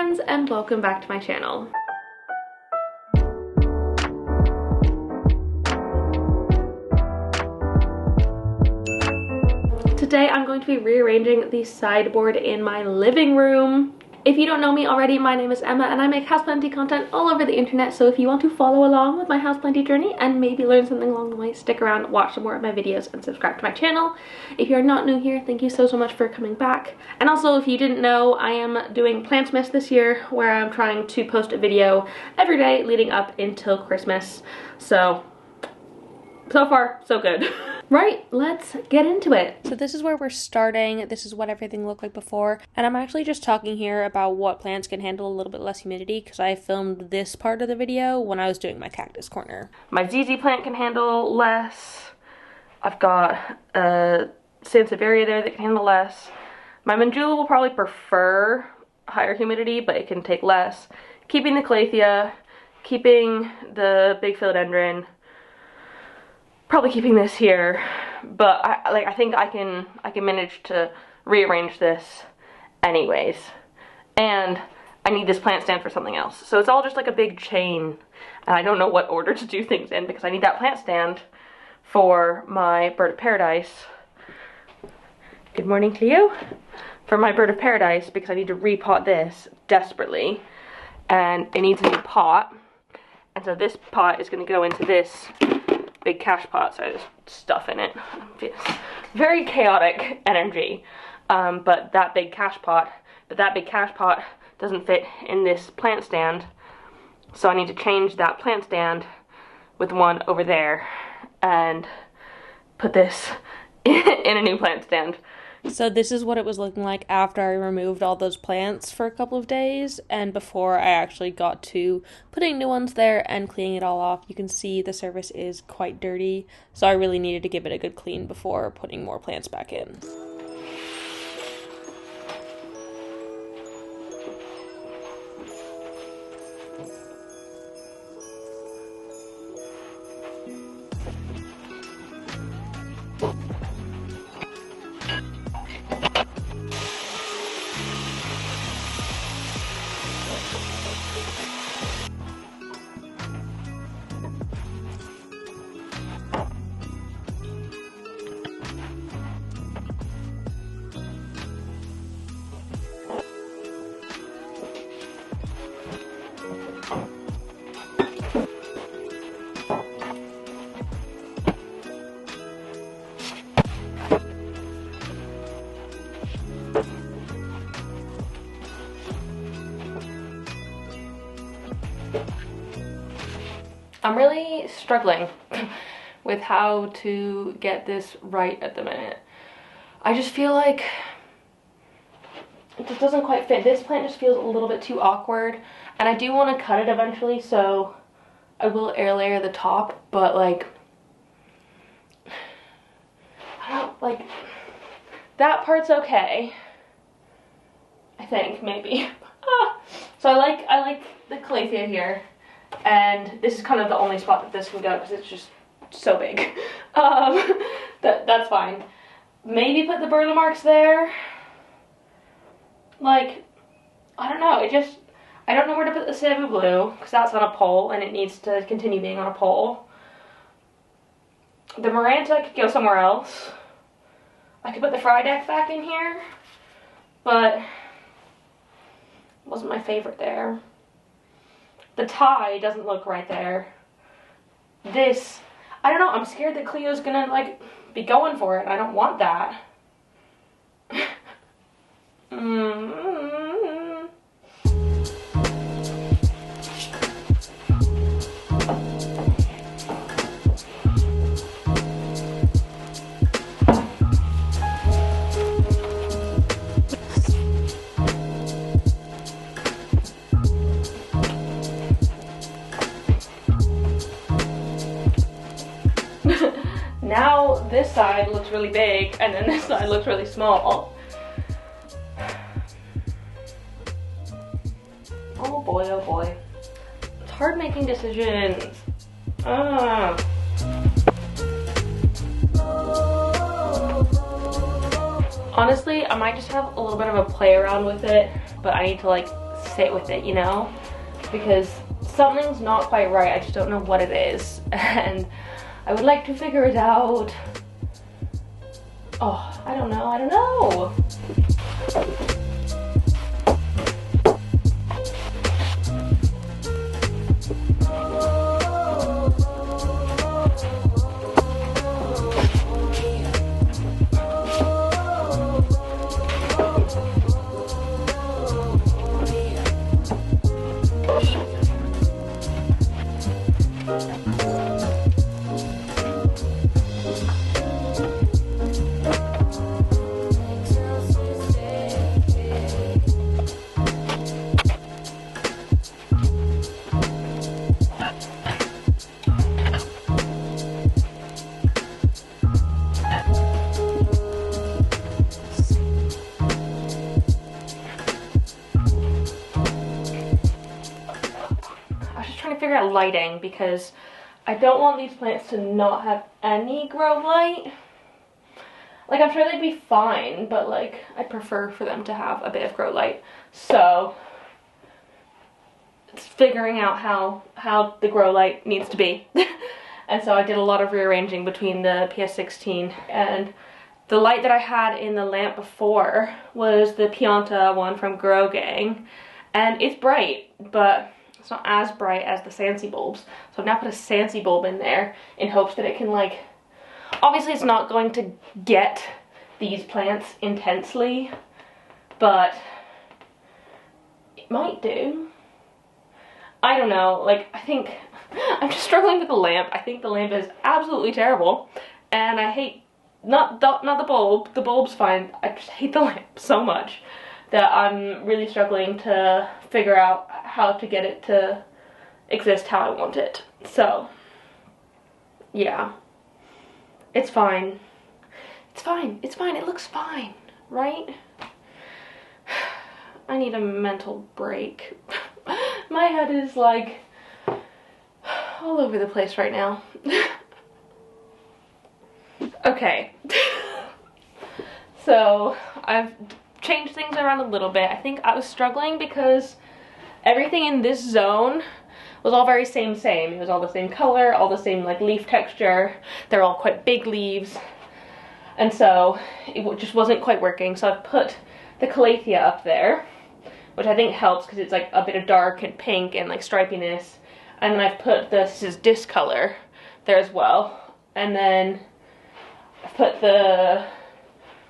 friends, and welcome back to my channel. Today I'm going to be rearranging the sideboard in my living room. If you don't know me already, my name is Emma and I make houseplanty content all over the internet, so if you want to follow along with my houseplanty journey and maybe learn something along the way, stick around, watch some more of my videos, and subscribe to my channel. If you're not new here, thank you so much for coming back. And also, if you didn't know, I am doing Plantmas this year, where I'm trying to post a video every day leading up until Christmas. So far, so good. Right, let's get into it. So this is where we're starting. This is what everything looked like before. And I'm actually just talking here about what plants can handle a little bit less humidity because I filmed this part of the video when I was doing my cactus corner. My ZZ plant can handle less. I've got a Sansevieria there that can handle less. My Manjula will probably prefer higher humidity, but it can take less. Keeping the Calathea, keeping the big philodendron, probably keeping this here, but I think I can manage to rearrange this anyways. And I need this plant stand for something else. So it's all just like a big chain, and I don't know what order to do things in because I need that plant stand for my bird of paradise. Good morning, Cleo. For my bird of paradise, because I need to repot this desperately, and it needs a new pot. And so this pot is going to go into this big cash pot, so I just stuff in it. It's very chaotic energy, but that big cash pot doesn't fit in this plant stand, so I need to change that plant stand with one over there and put this in a new plant stand. So this is what it was looking like after I removed all those plants for a couple of days and before I actually got to putting new ones there and cleaning it all off. You can see the surface is quite dirty, so I really needed to give it a good clean before putting more plants back in. I'm really struggling with how to get this right at the minute. I just feel like it just doesn't quite fit. This plant just feels a little bit too awkward, and I do want to cut it eventually, so I will air layer the top, but like, I don't, like, that part's okay, I think, maybe. So I like the Calathea here. And this is kind of the only spot that this can go because it's just so big. That's fine. Maybe put the burlap marks there. Like, I don't know. I don't know where to put the Cebu blue because that's on a pole and it needs to continue being on a pole. The Maranta could go somewhere else. I could put the Frydek back in here, but it wasn't my favorite there. The tie doesn't look right there. This, I don't know, I'm scared that Cleo's gonna, like, be going for it. I don't want that. Now this side looks really big and then this side looks really small. Oh boy, oh boy. It's hard making decisions. Honestly, I might just have a little bit of a play around with it, but I need to like sit with it, you know? Because something's not quite right, I just don't know what it is. And I would like to figure it out. Oh, I don't know. Figure out lighting because I don't want these plants to not have any grow light. Like, I'm sure they'd be fine, but like I'd prefer for them to have a bit of grow light. So it's figuring out how the grow light needs to be. And so I did a lot of rearranging between the PS16 and the light that I had in the lamp before was the Pianta one from Grow Gang, and it's bright, but it's not as bright as the Sansi bulbs. So I've now put a Sansi bulb in there in hopes that it can, like, obviously it's not going to get these plants intensely, but it might do. I don't know, like, I think I'm just struggling with the lamp. I think the lamp is absolutely terrible, and I hate, not the bulb, the bulb's fine, I just hate the lamp so much that I'm really struggling to figure out how to get it to exist how I want it. So, yeah. It's fine. It's fine. It's fine. It looks fine, right? I need a mental break. My head is like all over the place right now. Okay. So, I've changed things around a little bit. I think I was struggling because everything in this zone was all very same. It was all the same color, all the same like leaf texture. They're all quite big leaves. And so it just wasn't quite working. So I've put the Calathea up there, which I think helps because it's like a bit of dark and pink and like stripiness. And then I've put this is discolor there as well. And then I've put the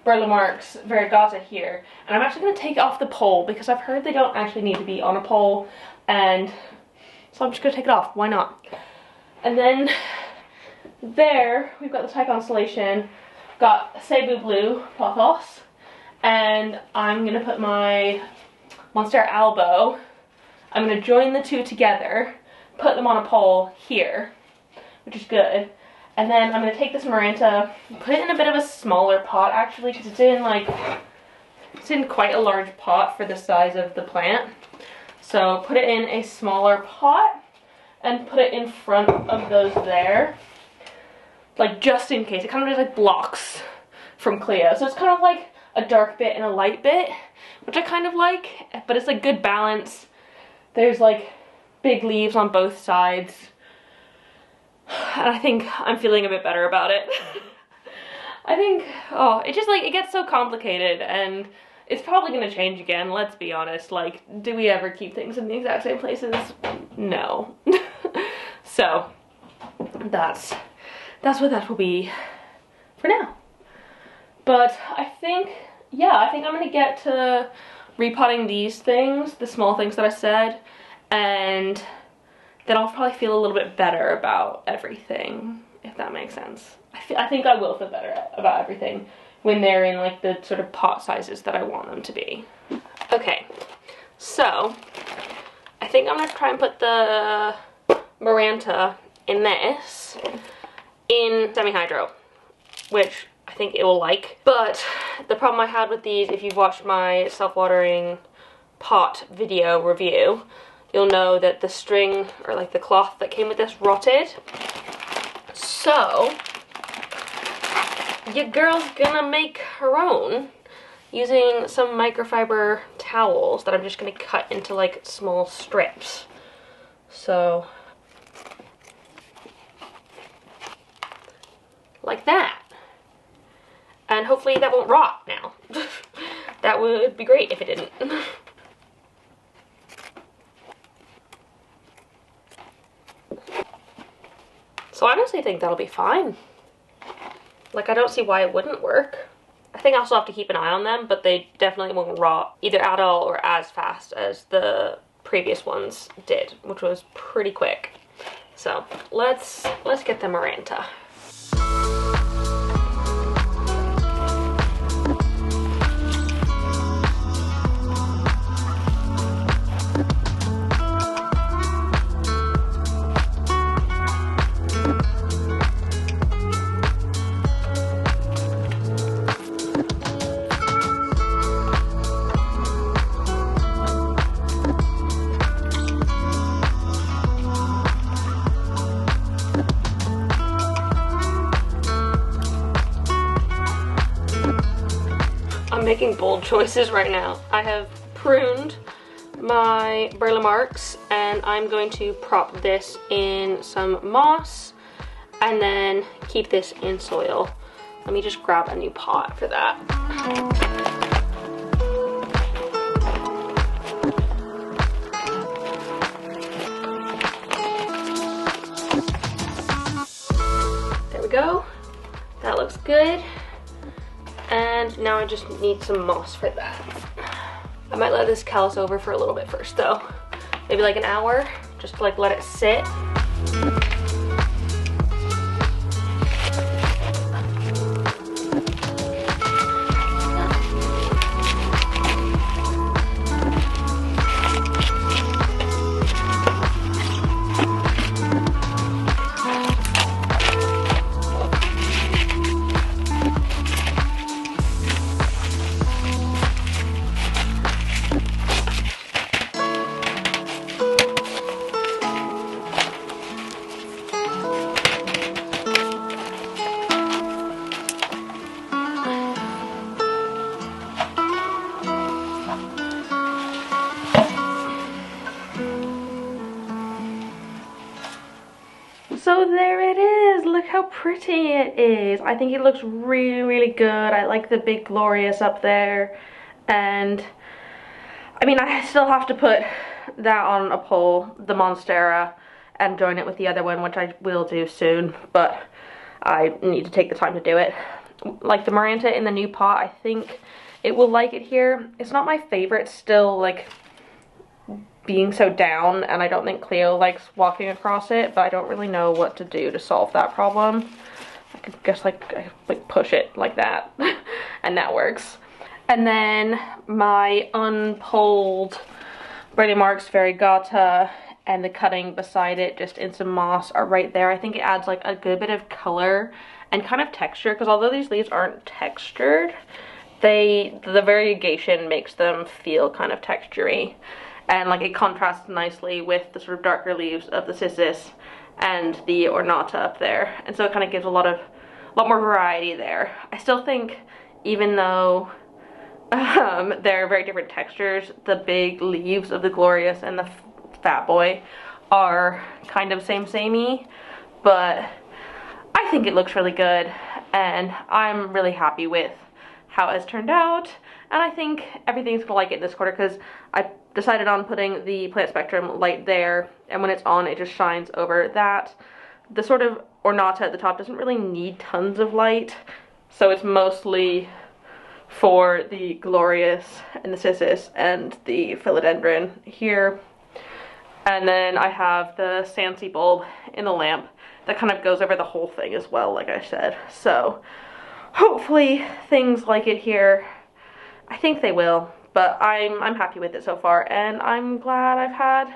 Burlemark's Variegata here, and I'm actually going to take off the pole because I've heard they don't actually need to be on a pole, and so I'm just going to take it off. Why not? And then there we've got the Thai Constellation, got Cebu Blue Pothos, and I'm going to put my Monstera Albo. I'm going to join the two together, put them on a pole here, which is good. And then I'm going to take this Maranta, put it in a bit of a smaller pot actually, because it's in quite a large pot for the size of the plant. So put it in a smaller pot and put it in front of those there, like just in case. It kind of just like blocks from Cleo. So it's kind of like a dark bit and a light bit, which I kind of like, but it's like good balance. There's like big leaves on both sides. And I think I'm feeling a bit better about it. I think, oh, it just like, it gets so complicated and it's probably going to change again, let's be honest. Like, do we ever keep things in the exact same places? No. So, that's what that will be for now. But I think, yeah, I think I'm going to get to repotting these things, the small things that I said, and then I'll probably feel a little bit better about everything, if that makes sense. I think I will feel better about everything when they're in like the sort of pot sizes that I want them to be. Okay, so I think I'm gonna try and put the Maranta in this in semi-hydro, which I think it will like. But the problem I had with these, if you've watched my self-watering pot video review, you'll know that the string, or like the cloth that came with this, rotted. So, your girl's gonna make her own using some microfiber towels that I'm just going to cut into like small strips. So like that. And hopefully that won't rot now. That would be great if it didn't. So I honestly think that'll be fine. Like, I don't see why it wouldn't work. I think I'll still have to keep an eye on them, but they definitely won't rot either at all or as fast as the previous ones did, which was pretty quick. So let's get the Maranta. I'm making bold choices right now. I have pruned my burlap marks and I'm going to prop this in some moss and then keep this in soil. Let me just grab a new pot for that. There we go. That looks good. And now I just need some moss for that. I might let this callus over for a little bit first though. Maybe like an hour, just to like let it sit. So there it is. Look how pretty it is. I think it looks really, really good. I like the big glorious up there. And I mean, I still have to put that on a pole, the Monstera, and join it with the other one, which I will do soon, but I need to take the time to do it. Like the Maranta in the new pot, I think it will like it here. It's not my favorite still, like being so down, and I don't think Cleo likes walking across it, but I don't really know what to do to solve that problem. I could just like push it like that and that works. And then my unpulled Brady Marks Variegata and the cutting beside it just in some moss are right there. I think it adds like a good bit of color and kind of texture, because although these leaves aren't textured, the variegation makes them feel kind of textury. And like it contrasts nicely with the sort of darker leaves of the cissus and the ornata up there. And so it kind of gives a lot more variety there. I still think, even though they're very different textures, the big leaves of the Glorious and the Fat Boy are kind of samey, but I think it looks really good and I'm really happy with how it's turned out. And I think everything's gonna like it this quarter, because I decided on putting the Plant Spectrum light there, and when it's on it just shines over that. The sort of ornata at the top doesn't really need tons of light, so it's mostly for the Glorious and the cissus and the philodendron here. And then I have the Sancy bulb in the lamp that kind of goes over the whole thing as well, like I said. So hopefully things like it here. I think they will, but I'm happy with it so far, and I'm glad I've had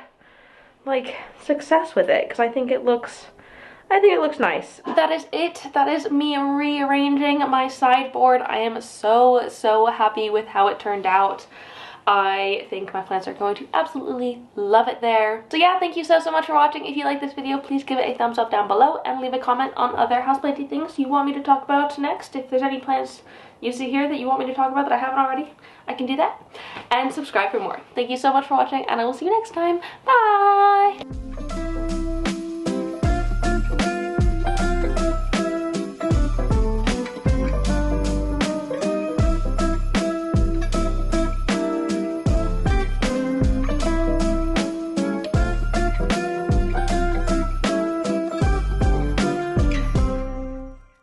like success with it, because I think it looks nice. That is it. That is me rearranging my sideboard. I am so happy with how it turned out. I think my plants are going to absolutely love it there. So yeah, thank you so much for watching. If you like this video, please give it a thumbs up down below and leave a comment on other houseplanty things you want me to talk about next. If there's any plants you see here that you want me to talk about that I haven't already, I can do that. And subscribe for more. Thank you so much for watching, and I will see you next time. Bye!